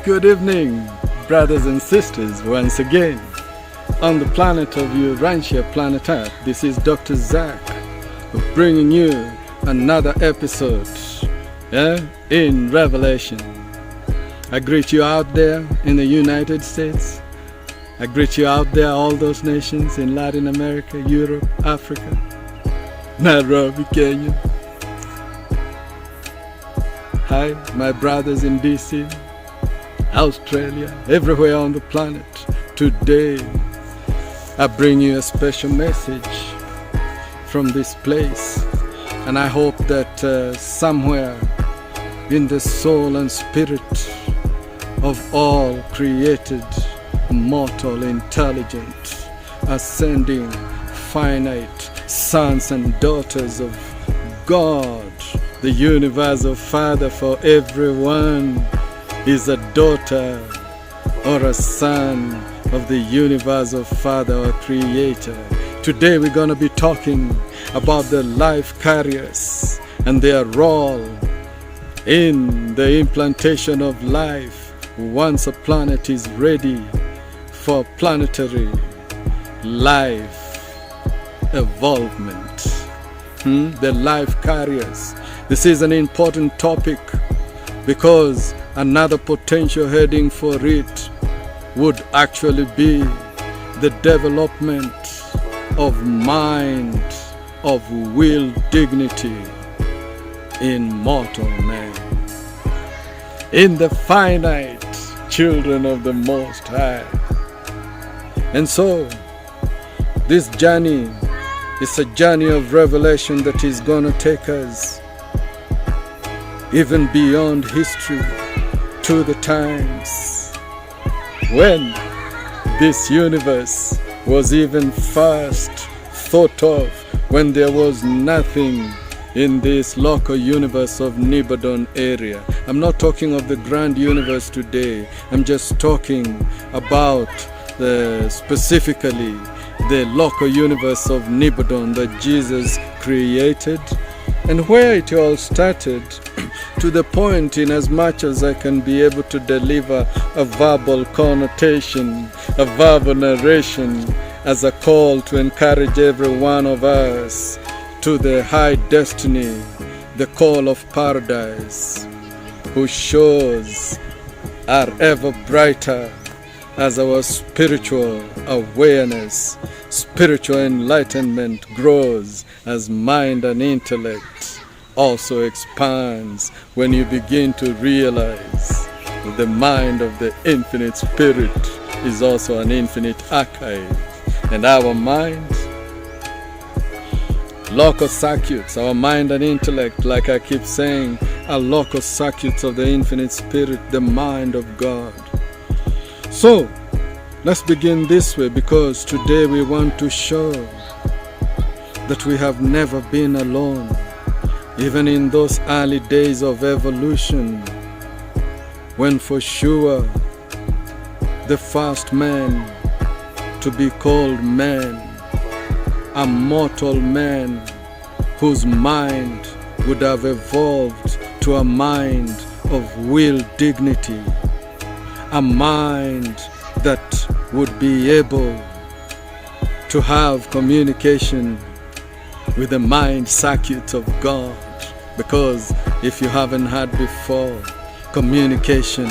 Good evening, brothers and sisters, once again. On the planet of Urantia, planet Earth, this is Dr. Zach, bringing you another episode in Revelation. I greet you out there in the United States. I greet you out there, all those nations in Latin America, Europe, Africa, Nairobi, Kenya. Hi, my brothers in DC, Australia, everywhere on the planet. Today, I bring you a special message from this place, and I hope that somewhere in the soul and spirit of all created, mortal, intelligent, ascending, finite sons and daughters of God, the universal Father, for everyone is a daughter or a son of the universal Father or Creator. Today we're going to be talking about the life carriers and their role in the implantation of life once a planet is ready for planetary life evolvement. The life carriers. This is an important topic because another potential heading for it would actually be the development of mind, of will, dignity in mortal man, in the finite children of the Most High. And so this journey is a journey of revelation that is going to take us even beyond history to the times when this universe was even first thought of, when there was nothing in this local universe of Nebullae area. I'm not talking of the grand universe today. I'm just talking about specifically the local universe of Nebullae that Jesus created, and where it all started, to the point in as much as I can be able to deliver a verbal connotation, a verbal narration as a call to encourage every one of us to the high destiny, the call of paradise, whose shores are ever brighter as our spiritual awareness, spiritual enlightenment grows, as mind and intellect also expands when you begin to realize that the mind of the infinite spirit is also an infinite archive, and our mind, local circuits, our mind and intellect, like I keep saying, are local circuits of the infinite spirit, the mind of God. So let's begin this way, because today we want to show that we have never been alone. Even in those early days of evolution, when for sure the first man to be called man, a mortal man whose mind would have evolved to a mind of will, dignity, a mind that would be able to have communication with the mind circuits of God. Because if you haven't had before, communication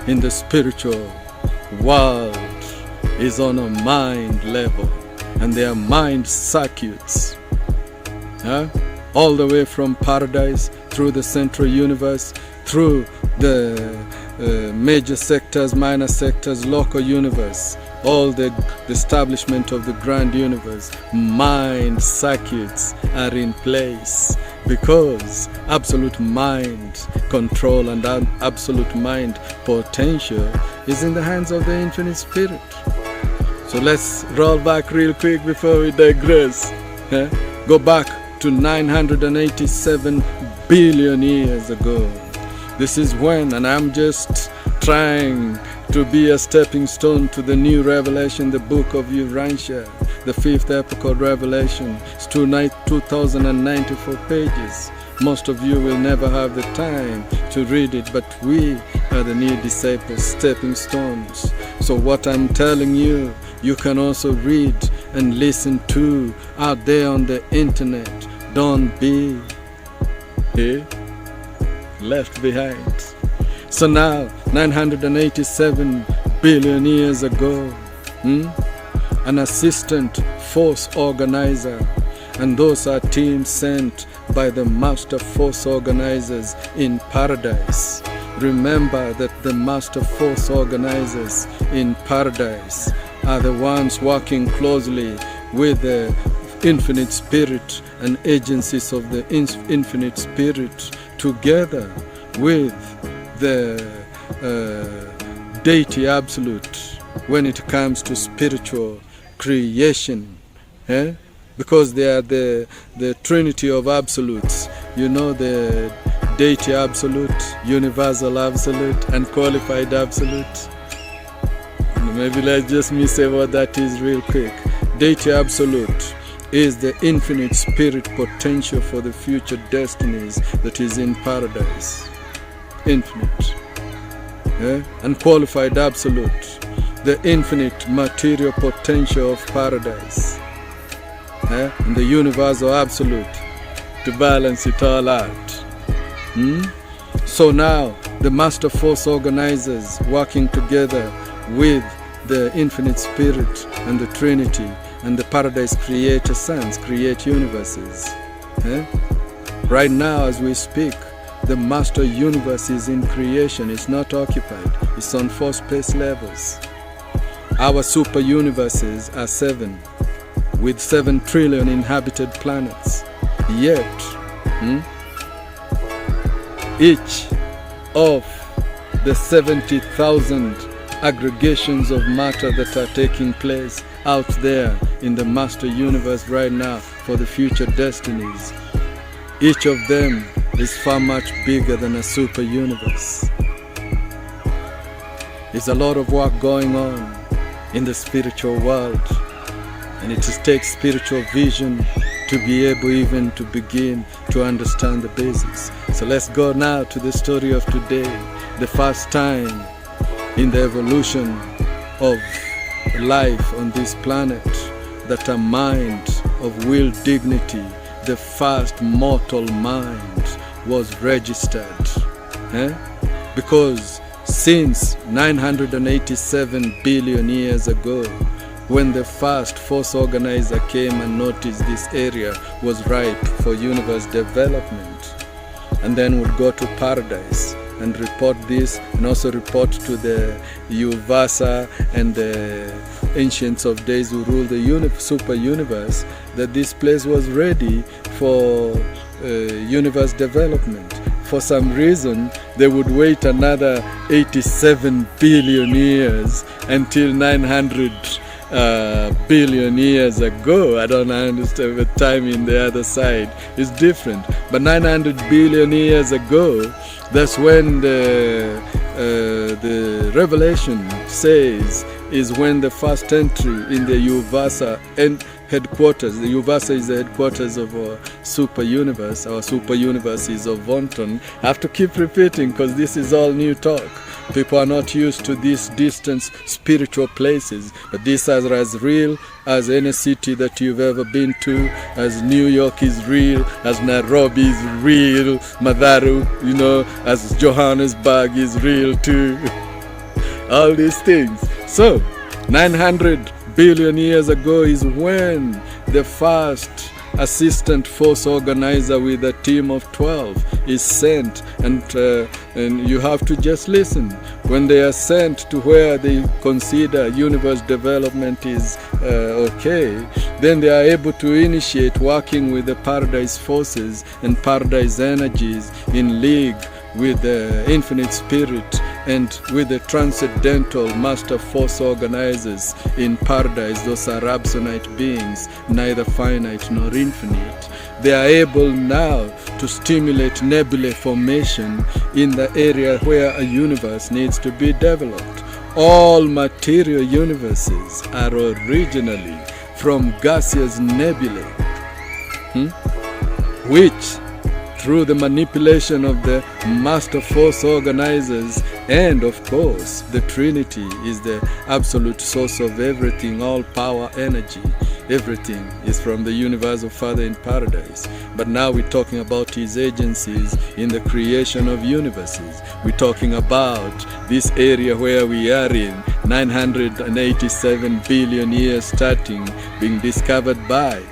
in the spiritual world is on a mind level, and there are mind circuits all the way from paradise through the central universe, through the major sectors, minor sectors, local universe, all the establishment of the grand universe. Mind circuits are in place because absolute mind control and absolute mind potential is in the hands of the infinite spirit. So let's roll back real quick before we digress. Go back to 987 billion years ago. This is when, and I'm just trying to be a stepping stone to the new revelation, the book of Urantia, the fifth epochal revelation. It's 2094 pages. Most of you will never have the time to read it, but we are the new disciples, stepping stones. So what I'm telling you, you can also read and listen to out there on the internet. Don't be left behind. So now, 987 billion years ago, an assistant force organizer, and those are teams sent by the master force organizers in paradise. Remember that the master force organizers in paradise are the ones working closely with the infinite spirit and agencies of the infinite spirit, together with the deity absolute when it comes to spiritual creation. Because they are the trinity of absolutes. You know, the deity absolute, universal absolute, and qualified absolute. Maybe let's just say what that is real quick. Deity absolute is the infinite spirit potential for the future destinies that is in paradise. Infinite. And qualified absolute, the infinite material potential of paradise. And the universal absolute to balance it all out. So now the master force organizers working together with the infinite spirit and the trinity and the paradise creator sons create universes. Right now as we speak, the master universe is in creation. It's not occupied. It's on 4 space levels. Our super universes are 7, with 7 trillion inhabited planets. Yet, each of the 70,000 aggregations of matter that are taking place out there in the master universe right now for the future destinies, each of them is far much bigger than a super universe. There's a lot of work going on in the spiritual world, and it takes spiritual vision to be able even to begin to understand the basics. So let's go now to the story of today, the first time in the evolution of life on this planet that a mind of will dignity, the first mortal mind, was registered. Because since 987 billion years ago, when the first force organizer came and noticed this area was ripe for universe development, and then would go to paradise and report this, and also report to the Uvasa and the ancients of days who rule the super universe, that this place was ready for universe development. For some reason, they would wait another 87 billion years until 900 billion years ago. I don't understand, the time in the other side is different. But 900 billion years ago, that's when the Revelation says is when the first entry in the Uvasa headquarters. The Uvasa is the headquarters of our super universe. Our super universe is of Vonton. I have to keep repeating because this is all new talk. People are not used to these distant spiritual places, but this is as real as any city that you've ever been to, as New York is real, as Nairobi is real, Madharu, as Johannesburg is real too. All these things. So, 900 billion years ago is when the first assistant force organizer with a team of 12 is sent, and you have to just listen. When they are sent to where they consider universe development is okay, then they are able to initiate working with the paradise forces and paradise energies in league with the infinite spirit and with the transcendental master force organizers in paradise. Those are absolute beings, neither finite nor infinite. They are able now to stimulate nebulae formation in the area where a universe needs to be developed. All material universes are originally from gaseous nebulae, which through the manipulation of the master force organizers. And of course, the Trinity is the absolute source of everything, all power, energy. Everything is from the universal Father in paradise. But now we're talking about his agencies in the creation of universes. We're talking about this area where we are in, 987 billion years starting, being discovered by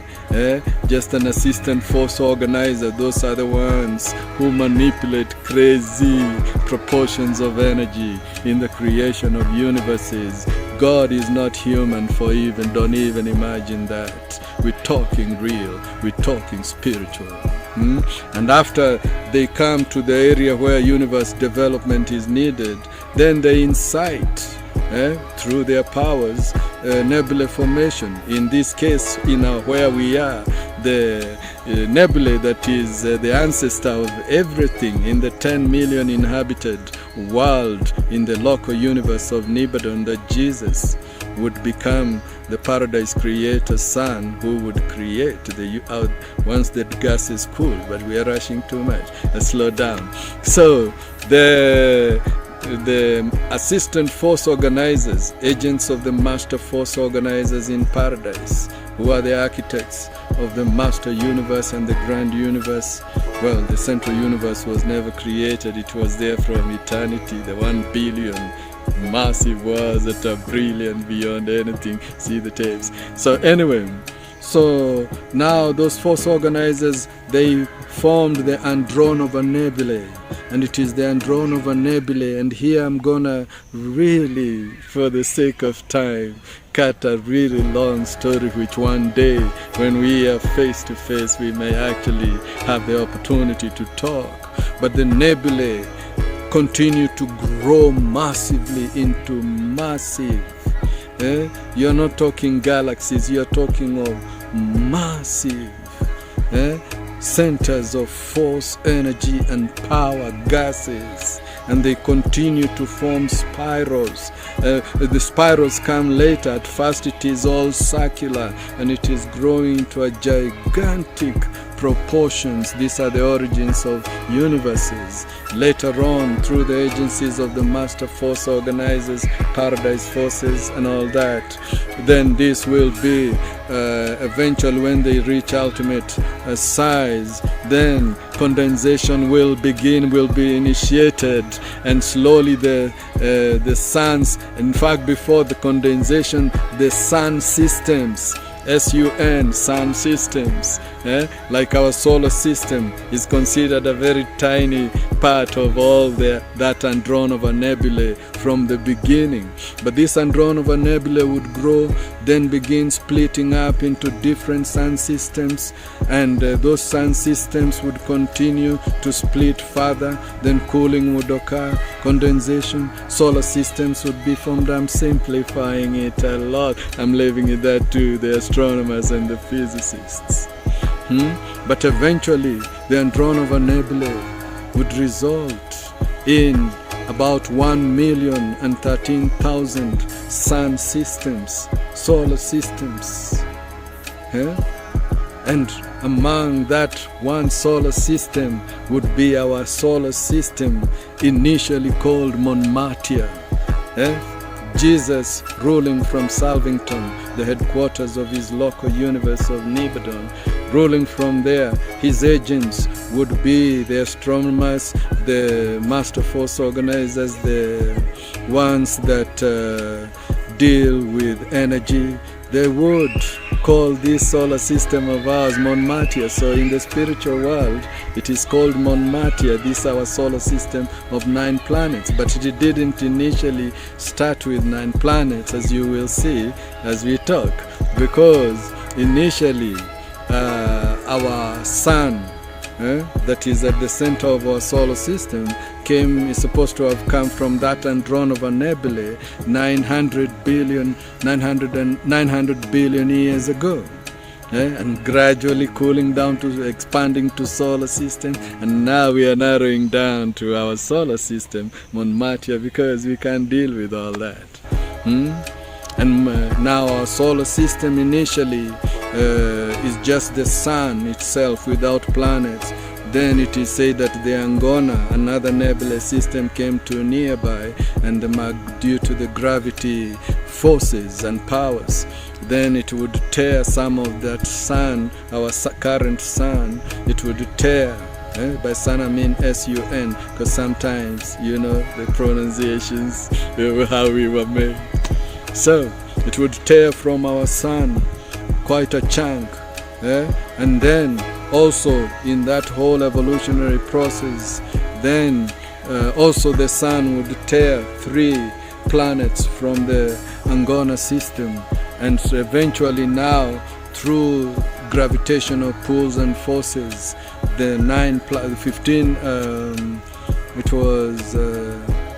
just an assistant force organizer. Those are the ones who manipulate crazy proportions of energy in the creation of universes. God is not human don't even imagine that. We're talking real, we're talking spiritual. And after they come to the area where universe development is needed, then they incite through their powers nebulae formation. In this case, where we are, the nebulae that is the ancestor of everything in the 10 million inhabited world in the local universe of Nibbodon, that Jesus would become the paradise creator son who would create once the gas is cool. But we are rushing too much. Let's slow down. So the assistant force organizers, agents of the master force organizers in paradise, who are the architects of the master universe and the grand universe. Well, the central universe was never created. It was there from eternity. The 1 billion massive worlds that are brilliant beyond anything. See the tapes. So anyway, so now those force organizers, they formed the Andronova Nebulae, and it is the Andronova Nebulae. And here I'm gonna really, for the sake of time, cut a really long story, which one day when we are face to face we may actually have the opportunity to talk. But the nebulae continue to grow massively into massive. You're not talking galaxies, you're talking of massive centers of force, energy and power, gases, and they continue to form spirals. The spirals come later. At first it is all circular and it is growing to a gigantic proportions. These are the origins of universes. Later on, through the agencies of the master force organizers, paradise forces and all that, then this will be eventually, when they reach ultimate size, then condensation will begin, will be initiated, and slowly the suns, in fact before the condensation, the sun systems, SUN, sun systems, like our solar system, is considered a very tiny part of all that Andronova Nebulae from the beginning. But this Andronova Nebulae would grow, then begin splitting up into different sun systems, and those sun systems would continue to split further, then cooling would occur, condensation, solar systems would be formed. I'm simplifying it a lot. I'm leaving it there to the astronomers and the physicists. But eventually the Andronova Nebulae would result in about 1,013,000 sun systems, solar systems. And among that one solar system would be our solar system, initially called Monmatia. Jesus, ruling from Salvington, the headquarters of his local universe of Nibbodon, ruling from there, his agents would be the astronomers, the master force organizers, the ones that deal with energy. They would call this solar system of ours Monmatia. So in the spiritual world, it is called Monmatia. This is our solar system of 9 planets. But it didn't initially start with 9 planets, as you will see as we talk, because initially our sun, that is at the center of our solar system, is supposed to have come from that Andronova Nebulae 900 billion years ago, and gradually cooling down to expanding to solar system, and now we are narrowing down to our solar system Monmatia, because we can't deal with all that. And now our solar system initially is just the sun itself without planets, Then it is said that the Angona, another nebula system, came to nearby, and due to the gravity forces and powers, then it would tear some of that sun, our current sun, it would tear. By sun I mean S-U-N, because sometimes, you know, the pronunciations, how we were made. So, it would tear from our sun quite a chunk. And then, also in that whole evolutionary process, then also the sun would tear 3 planets from the Angona system. And so eventually now, through gravitational pulls and forces, the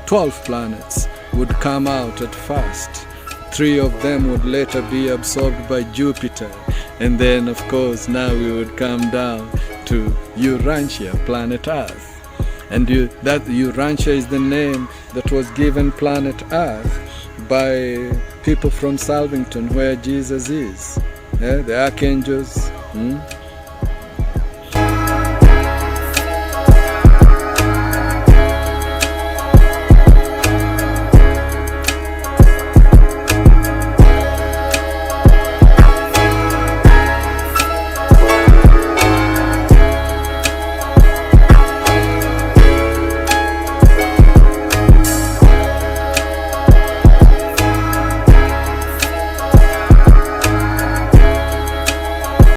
12 planets would come out at first. 3 of them would later be absorbed by Jupiter. And then, of course, now we would come down to Urantia, planet Earth. And that Urantia is the name that was given planet Earth by people from Salvington, where Jesus is. The archangels,